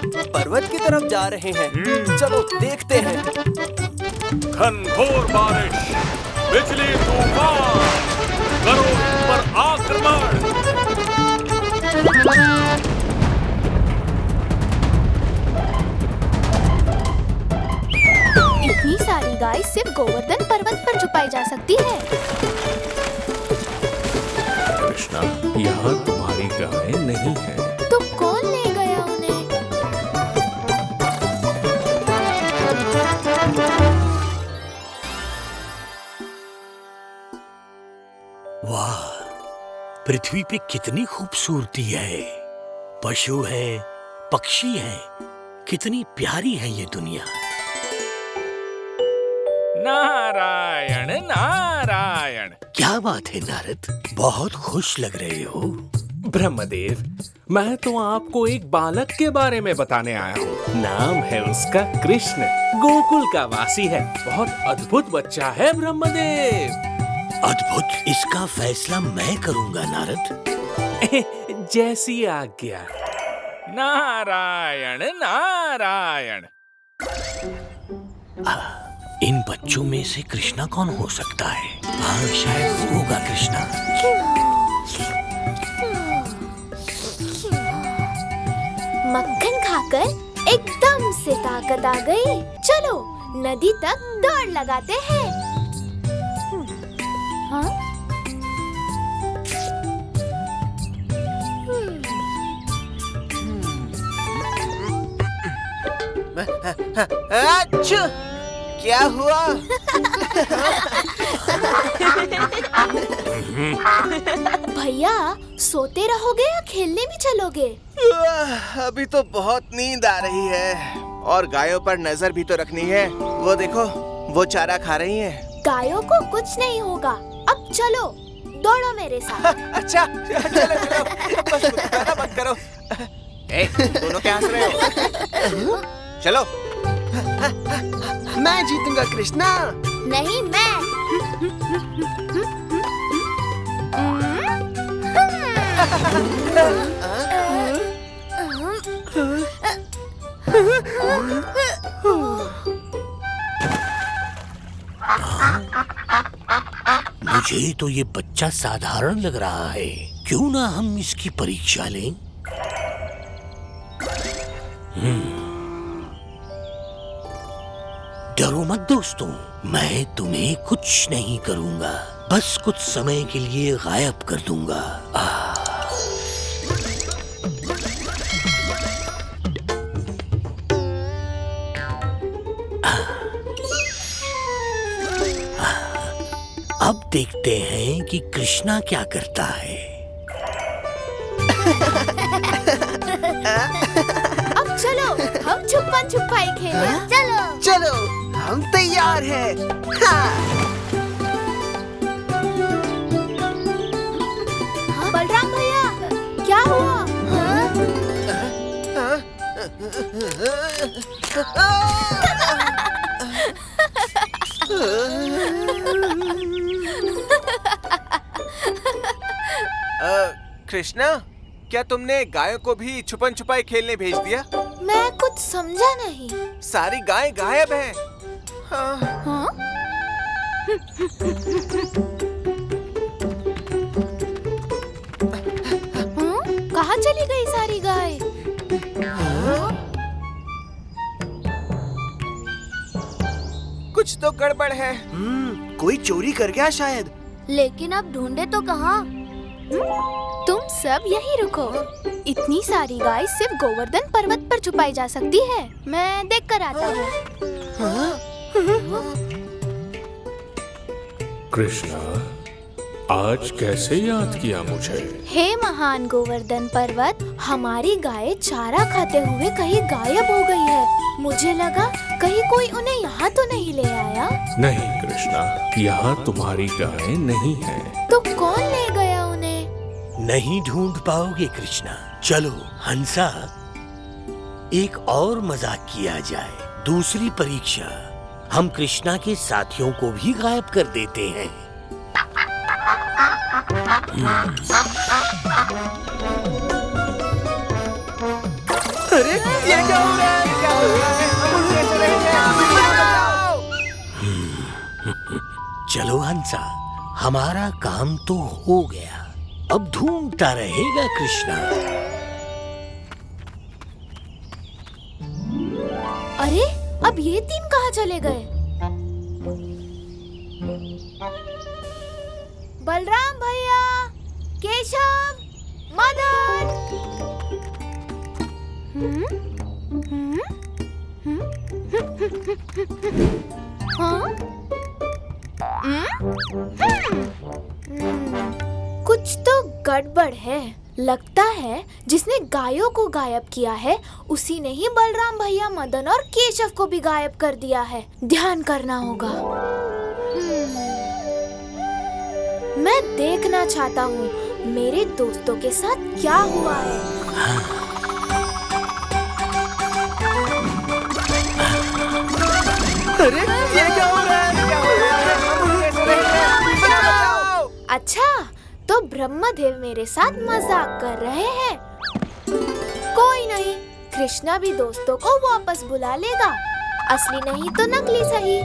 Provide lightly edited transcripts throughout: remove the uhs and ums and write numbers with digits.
पर्वत की तरफ जा रहे हैं। चलो देखते हैं। घनघोर बारिश, बिजली तूफान, करो इन पर आक्रमण। इतनी सारी गाय सिर्फ गोवर्धन पर्वत पर छुपाई जा सकती है। कृष्णा, यहाँ तुम्हारी गाय नहीं है। तो कौन ले गया उन्हें? वाह, पृथ्वी पे कितनी खूबसूरती है। पशु है, पक्षी है, कितनी प्यारी है ये दुनिया। नारायण नारायण। क्या बात है नारद, बहुत खुश लग रहे हो। ब्रह्मदेव, मैं तो आपको एक बालक के बारे में बताने आया हूँ। नाम है उसका कृष्ण, गोकुल का वासी है। बहुत अद्भुत बच्चा है ब्रह्मदेव। अद्भुत, इसका फैसला मैं करूंगा नारद। जैसी आज्ञा। नारायण नारायण। इन बच्चों में से कृष्णा कौन हो सकता है? हाँ, शायद वो होगा कृष्णा। मक्खन खाकर एकदम से ताकत आ गई। चलो नदी तक दौड़ लगाते हैं। हाँ? अच्छा, क्या हुआ? भैया, सोते रहोगे या खेलने भी चलोगे? अभी तो बहुत नींद आ रही है और गायों पर नजर भी तो रखनी है। वो देखो, वो चारा खा रही हैं। गायों को कुछ नहीं होगा। अब चलो, दौड़ो मेरे साथ। अच्छा, चलो चलो, बस मुस्कुराना बंद करो। दोनों क्या हंस रहे हो? चलो। मैं जीतूंगा कृष्णा। नहीं, मैं। मुझे तो ये बच्चा साधारण लग रहा है। क्यों ना हम इसकी परीक्षा लें? डरो मत दोस्तों, मैं तुम्हें कुछ नहीं करूंगा। बस कुछ समय के लिए गायब कर दूंगा। अब देखते हैं कि कृष्णा क्या करता है। अब चलो, हम छुपन छुपाई खेलें। चलो चलो, हम तैयार हैं। बलराम भैया, क्या हुआ? कृष्णा, क्या तुमने गायों को भी छुपन छुपाई खेलने भेज दिया? मैं कुछ समझा नहीं। सारी गायें गायब हैं। हाँ? कहाँ चली गई सारी गाय? कुछ तो गड़बड़ है। कोई चोरी कर गया शायद। लेकिन अब ढूंढे तो कहाँ? तुम सब यहीं रुको। इतनी सारी गाय सिर्फ गोवर्धन पर्वत पर छुपाई जा सकती है। मैं देख कर आता हूँ। कृष्णा, आज कैसे याद किया मुझे? हे महान गोवर्धन पर्वत, हमारी गाय चारा खाते हुए कहीं गायब हो गई है। मुझे लगा कहीं कोई उन्हें यहाँ तो नहीं ले आया। नहीं कृष्णा, यहाँ तुम्हारी गाय नहीं है। तो कौन ले गया उन्हें? नहीं ढूंढ पाओगे कृष्णा। चलो हंसा, एक और मजाक किया जाए। दूसरी परीक्षा, हम कृष्णा के साथियों को भी गायब कर देते हैं। अरे ये क्या हो रहा है? क्या हो रहा है? हम उड़ कैसे रहे हैं? बचाओ! चलो हंसा, हमारा काम तो हो गया। अब ढूंढता रहेगा कृष्णा। अरे अब ये तीन कहाँ चले गए? बलराम भैया, केशव, मदन। हाँ? कुछ तो गड़बड़ है। लगता है जिसने गायों को गायब किया है उसी ने ही बलराम भैया, मदन और केशव को भी गायब कर दिया है। ध्यान करना होगा। मैं देखना चाहता हूँ मेरे दोस्तों के साथ क्या हुआ है। अरे ये क्या हो रहा है? क्या हो रहा है? हम उड़ कैसे रहे हैं? बचाओ! अच्छा, तो ब्रह्मदेव मेरे साथ मजाक कर रहे हैं। कोई नहीं, कृष्णा भी दोस्तों को वापस बुला लेगा। असली नहीं तो नकली सही।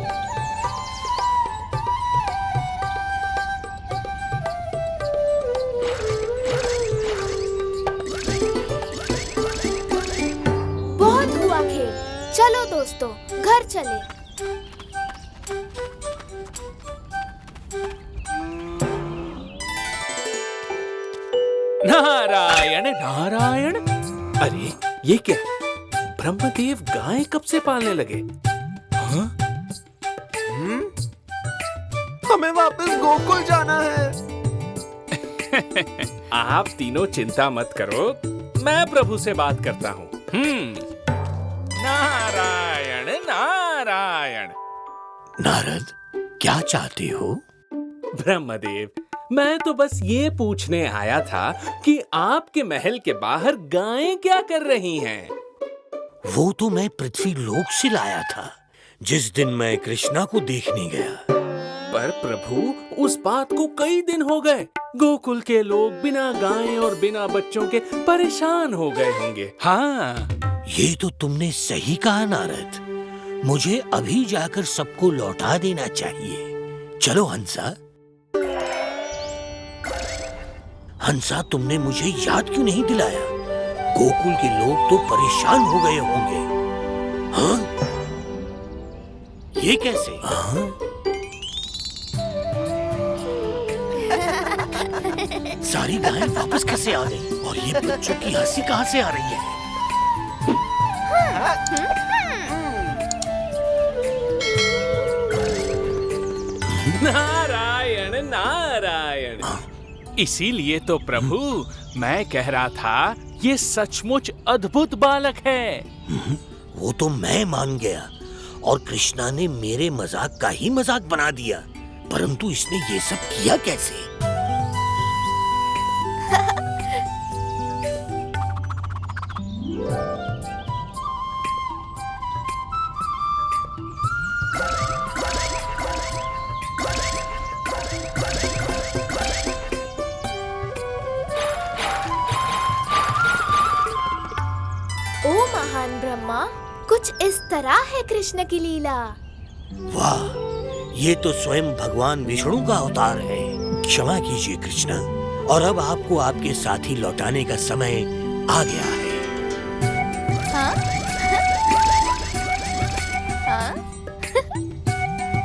बहुत हुआ खेल, चलो दोस्तों घर चले। नारायण नारायण। अरे ये क्या? ब्रह्मदेव गाय कब से पालने लगे? हाँ? हमें वापस गोकुल जाना है। आप तीनों चिंता मत करो, मैं प्रभु से बात करता हूँ। नारायण नारायण। नारद, क्या चाहते हो? ब्रह्मदेव, मैं तो बस ये पूछने आया था कि आपके महल के बाहर गायें क्या कर रही हैं? वो तो मैं पृथ्वी लोक से लाया था जिस दिन मैं कृष्णा को देखने गया। पर प्रभु, उस बात को कई दिन हो गए। गोकुल के लोग बिना गाय और बिना बच्चों के परेशान हो गए होंगे। हाँ, ये तो तुमने सही कहा नारद। मुझे अभी जाकर सबको लौटा देना चाहिए। चलो हंसा। हंसा, तुमने मुझे याद क्यों नहीं दिलाया? गोकुल के लोग तो परेशान हो गए होंगे। हाँ? ये कैसे? हाँ? सारी गायें वापस कैसे आ गई? और ये बच्चों की हंसी कहाँ से आ रही है? नारायण नारायण। इसीलिए तो प्रभु मैं कह रहा था, ये सचमुच अद्भुत बालक है। वो तो मैं मान गया और कृष्णा ने मेरे मजाक का ही मजाक बना दिया, परंतु इसने ये सब किया कैसे? ओ महान ब्रह्मा, कुछ इस तरह है कृष्ण की लीला। वाह, ये तो स्वयं भगवान विष्णु का अवतार है। क्षमा कीजिए कृष्णा, और अब आपको आपके साथी लौटाने का समय आ गया है। हाँ?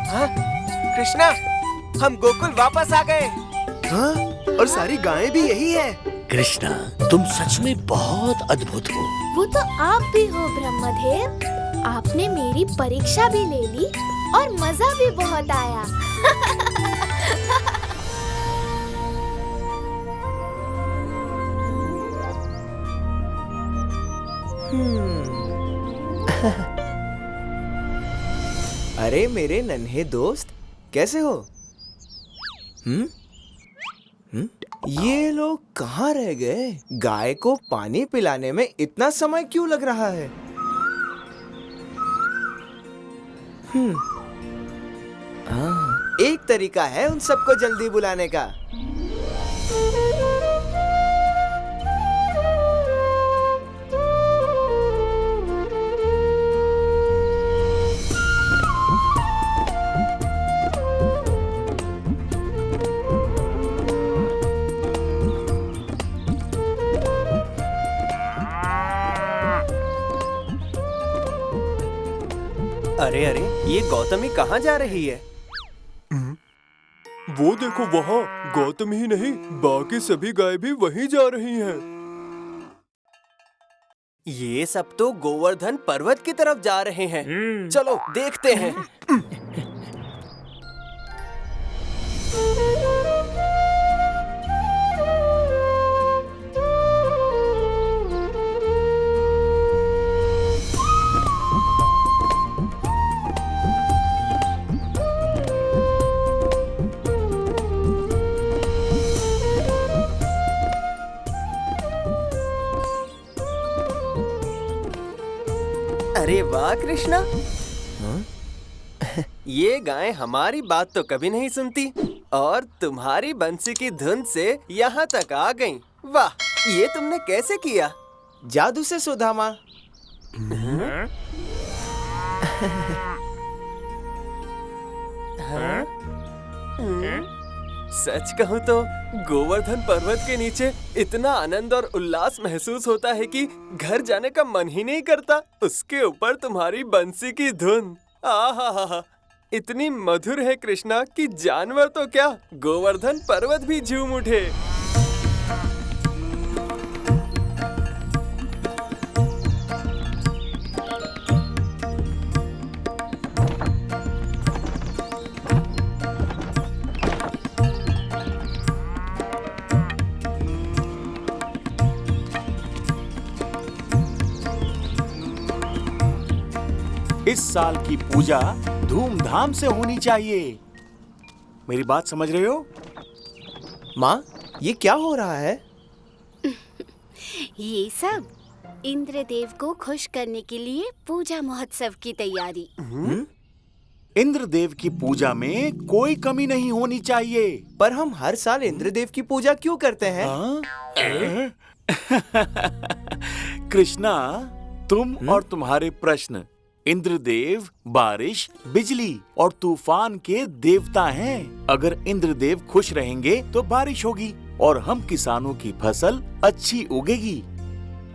हाँ? कृष्णा, हम गोकुल वापस आ गए। हाँ? और सारी गायें भी यही है। कृष्णा, तुम सच में बहुत अद्भुत हो। वो तो आप भी हो ब्रह्मदेव। आपने मेरी परीक्षा भी ले ली और मजा भी बहुत आया। अरे मेरे नन्हे दोस्त, कैसे हो? ये लोग कहाँ रह गए? गाय को पानी पिलाने में इतना समय क्यों लग रहा है? एक तरीका है उन सबको जल्दी बुलाने का। अरे अरे, ये गौतमी कहाँ जा रही है? वो देखो वहाँ, गौतम ही नहीं बाकी सभी गाय भी वहीं जा रही हैं। ये सब तो गोवर्धन पर्वत की तरफ जा रहे हैं। चलो देखते हैं। अरे वाह कृष्णा, ये गाय हमारी बात तो कभी नहीं सुनती और तुम्हारी बंसी की धुन से यहाँ तक आ गई। वाह, ये तुमने कैसे किया? जादू से सुदामा। सच कहूँ तो गोवर्धन पर्वत के नीचे इतना आनंद और उल्लास महसूस होता है कि घर जाने का मन ही नहीं करता। उसके ऊपर तुम्हारी बंसी की धुन, आहा, इतनी मधुर है कृष्णा कि जानवर तो क्या, गोवर्धन पर्वत भी झूम उठे। इस साल की पूजा धूमधाम से होनी चाहिए। मेरी बात समझ रहे हो? माँ, ये क्या हो रहा है? ये सब इंद्रदेव को खुश करने के लिए पूजा महोत्सव की तैयारी। इंद्रदेव की पूजा में कोई कमी नहीं होनी चाहिए। पर हम हर साल इंद्रदेव की पूजा क्यों करते हैं? कृष्णा, तुम और तुम्हारे प्रश्न। इंद्रदेव बारिश, बिजली और तूफान के देवता हैं। अगर इंद्रदेव खुश रहेंगे तो बारिश होगी और हम किसानों की फसल अच्छी उगेगी।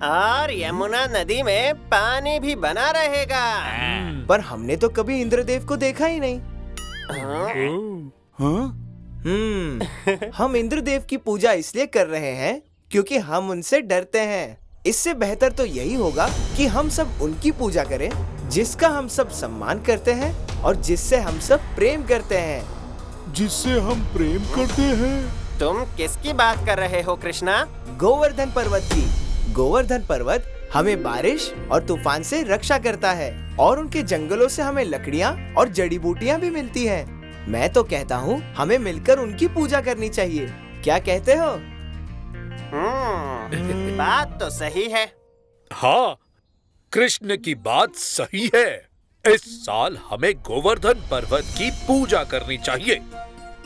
और यमुना नदी में पानी भी बना रहेगा। पर हमने तो कभी इंद्रदेव को देखा ही नहीं। हम इंद्रदेव की पूजा इसलिए कर रहे हैं क्योंकि हम उनसे डरते हैं। इससे बेहतर तो यही होगा कि हम सब उनकी पूजा करें जिसका हम सब सम्मान करते हैं और जिससे हम सब प्रेम करते हैं। जिससे हम प्रेम करते हैं। तुम किसकी बात कर रहे हो कृष्णा? गोवर्धन पर्वत की। गोवर्धन पर्वत हमें बारिश और तूफान से रक्षा करता है और उनके जंगलों से हमें लकड़ियाँ और जड़ी बूटियाँ भी मिलती हैं। मैं तो कहता हूँ हमें मिलकर उनकी पूजा करनी चाहिए। क्या कहते हो? बात तो सही है। हाँ, कृष्ण की बात सही है। इस साल हमें गोवर्धन पर्वत की पूजा करनी चाहिए।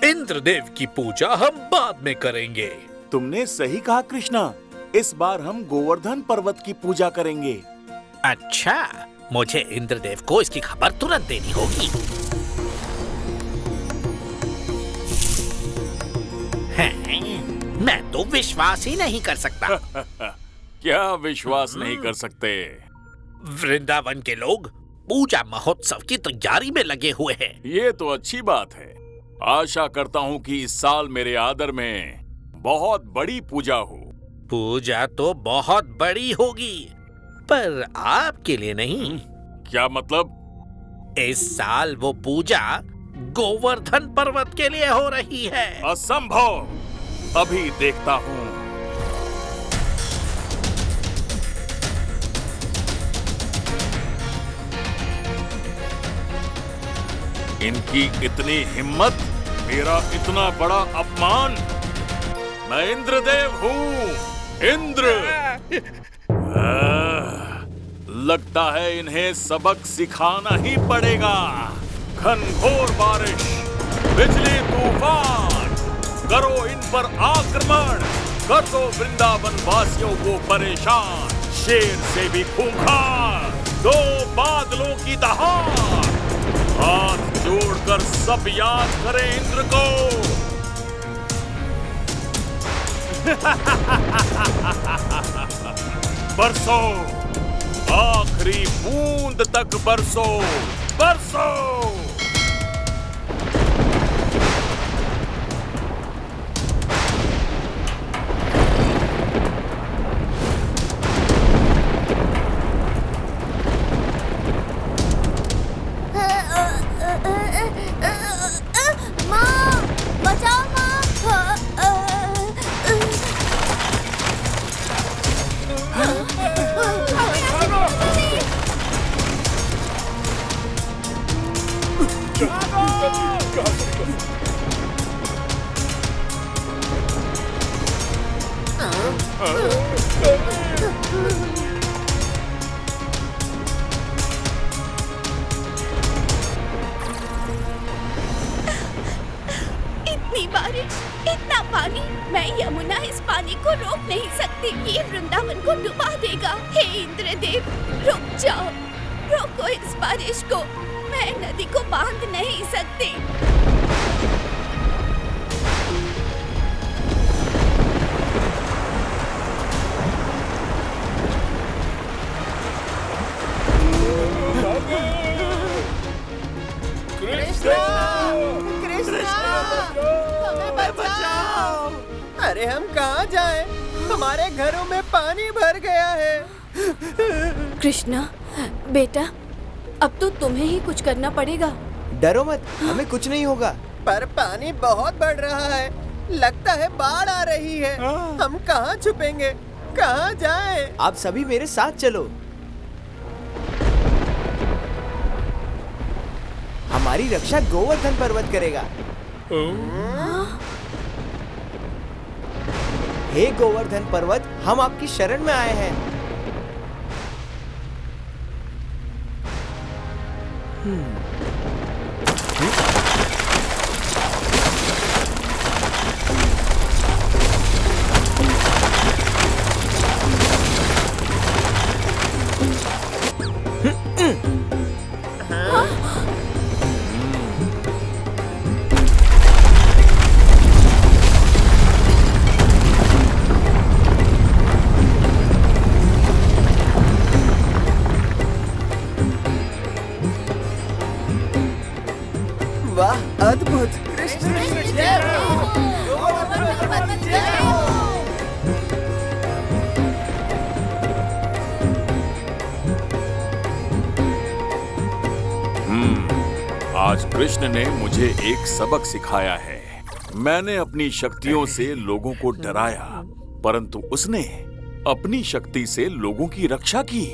इंद्रदेव की पूजा हम बाद में करेंगे। तुमने सही कहा कृष्णा, इस बार हम गोवर्धन पर्वत की पूजा करेंगे। अच्छा, मुझे इंद्रदेव को इसकी खबर तुरंत देनी होगी। मैं तो विश्वास ही नहीं कर सकता। क्या विश्वास नहीं कर सकते? वृंदावन के लोग पूजा महोत्सव की तैयारी में लगे हुए हैं। ये तो अच्छी बात है। आशा करता हूँ कि इस साल मेरे आदर में बहुत बड़ी पूजा हो। पूजा तो बहुत बड़ी होगी, पर आपके लिए नहीं। क्या मतलब? इस साल वो पूजा गोवर्धन पर्वत के लिए हो रही है। असंभव। अभी देखता हूँ। इनकी इतनी हिम्मत, मेरा इतना बड़ा अपमान। मैं इंद्रदेव हूँ, इंद्र। लगता है इन्हें सबक सिखाना ही पड़ेगा। घनघोर बारिश, बिजली, तूफान, करो इन पर आक्रमण। कर दो वृंदावन वासियों को परेशान। शेर से भी खूंखार, दो बादलों की दहाड़। हाथ जोड़कर सब याद करें इंद्र को। बरसो, आखिरी बूंद तक बरसो, बरसो। माँ, बचाओ माँ। इतनी बारिश, इतना पानी, मैं यमुना इस पानी को रोक नहीं सकती। ये वृंदावन को डुबा देगा। हे इंद्रदेव, रुक जाओ, रोको इस बारिश को। मैं नदी को बांध नहीं सकती। अरे हम कहाँ जाएं? हमारे घरों में पानी भर गया है। कृष्णा, बेटा, अब तो तुम्हें ही कुछ करना पड़ेगा। डरो मत, हमें कुछ नहीं होगा। पर पानी बहुत बढ़ रहा है। लगता है बाढ़ आ रही है। हम कहाँ छुपेंगे? कहाँ जाएं? आप सभी मेरे साथ चलो। हमारी रक्षा गोवर्धन पर्वत करेगा। हे गोवर्धन पर्वत, हम आपकी शरण में आए हैं। वाह, अद्भुत। कृष्ण जय हो। गोवर्धन पर्वत जय हो। आज कृष्ण ने मुझे एक सबक सिखाया है। मैंने अपनी शक्तियों से लोगों को डराया, परंतु उसने अपनी शक्ति से लोगों की रक्षा की।